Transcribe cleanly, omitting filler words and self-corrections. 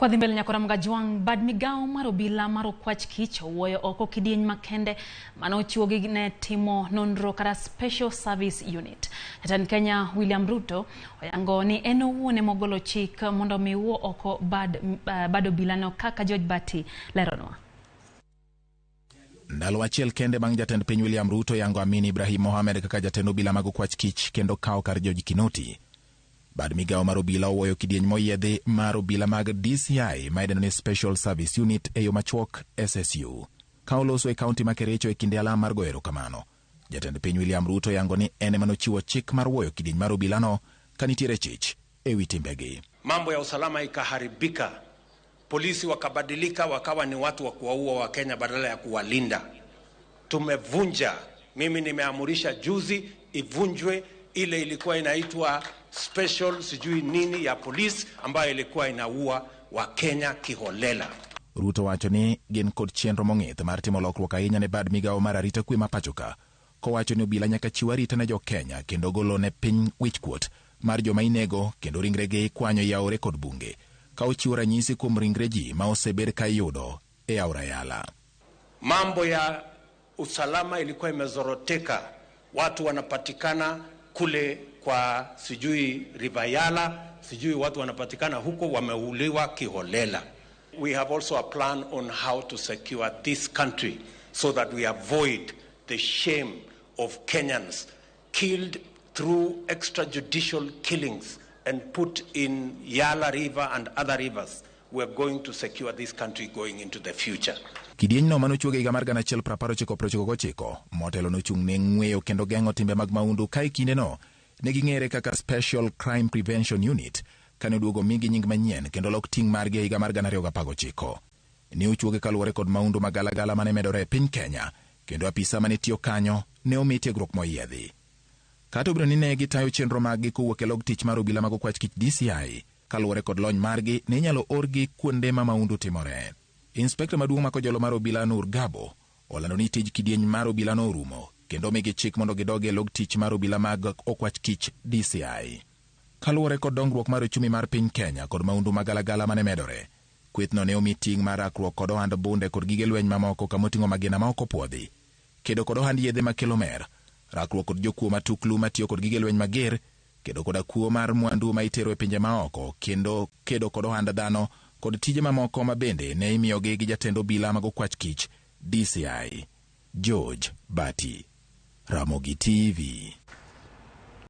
Kwa dhi mbele nyakora mga juang bad migao mar obila mar okwach kich owuoyo oko kidieny makende manochiwogi ne timo nonro kata Special Service Unit. Jatend Kenya William Ruto oyango ni en owuon ema ogolo chik mondo mi wuo oko bad obila no kaka George Bati leronwa. Ndalo achiel kende bang' jatend piny William Ruto yango Amin Ibrahim Mohamed kaka jatend obila mag okwach kich kendo kao kar George Kinoti. Bad migao mar obila owuoyo kidieny moyiedhi mar obila mag DCI maidendo ni Special Service Unit eyo machuok SSU. Ka oloso e kaunti ma Kericho e kinde alam mar goyo erokamano. Jatend piny William Ruto yango ni ene manochiwo chik mar wuoyo kidieny mar obila no kanitiere chich ewi timbegi. Mambo ya usalama ikaharibika. Polisi wakabadilika wakawa ni watu wa kuwaua wa Kenya badala ya kuwalinda. Tumevunja, mimi nimeamurisha juzi ivunjwe ile ilikuwa inaitwa special sijui nini ya polisi ambayo ilikuwa inaua wa Kenya kiholela. Ruto wacho ni gin kod chenro mong'ith mar timo lokruok ahinya ne bad migao mar arita kwe ma pachoka. Kowacho ni obila nyaka chiw arita ne jo Kenya kendo golo ne piny wichkuot mar joma inego kendo ringre gi kwanyo yaore kod bunge. Ka ochiwo ranyisi kuom ringre ji ma osebed ka iyudo e River Yala. Mambo ya usalama ilikuwa imezoroteka. Watu wanapatikana kule kwa sijui River Yala, sijui watu wanapatikana huko wameuliwa kiholela. We have also a plan on how to secure this country so that we avoid the shame of Kenyans killed through extrajudicial killings and put in Yala River and other rivers. We are going to secure this country going into the future. Kidieny no manochuoge higa mar 1999 motelo nochung' ne ng'weyo kendo geng'o timbe mag maundu ka kinde no neging'ere kaka Special Crime Prevention Unit kane oduogo migi nying manyien kendo lok ting' margi higa mar 2019. Ne ochuoge kaluwore kod maundu magalagala mane medore e piny Kenya kendo apisa mane tiyo kanyo ne omi tiegruok moyiedhi. Kata obiro ni ne gitayo chenro maggi kowuok e log tich mar obila mag okwach kich DCI kaluwore kod lony margi ne inyalo orgi kuonde ma maundu timore. Inspekta maduong' makojolo mar obila Nur Gabo olando ni tij kidieny mar obila no orumo kendo migi chik mondo gidogi e log tich mar obila mag okwach kich DCI. Kaluwore kod dongruok mar ochumi mar piny Kenya kod maundu magalagala mane medore, kwethno ne omi ting' mar rakruok kod ohand bunde kod gige lweny mamoko kamoting'o magina ma ok opwodhi, kedo kod ohand yedhe makelo mer, rakruok kod jokuo matuklu matiyo kod gige lweny mager, kedo kod akuo mar mwandu ma itero e pinje maoko, kendo kedo kod ohand dhano kod tije mamoko ma bende ne imiyogi gi jatend obila mag okwach kich DCI George Bati. Ramogi TV.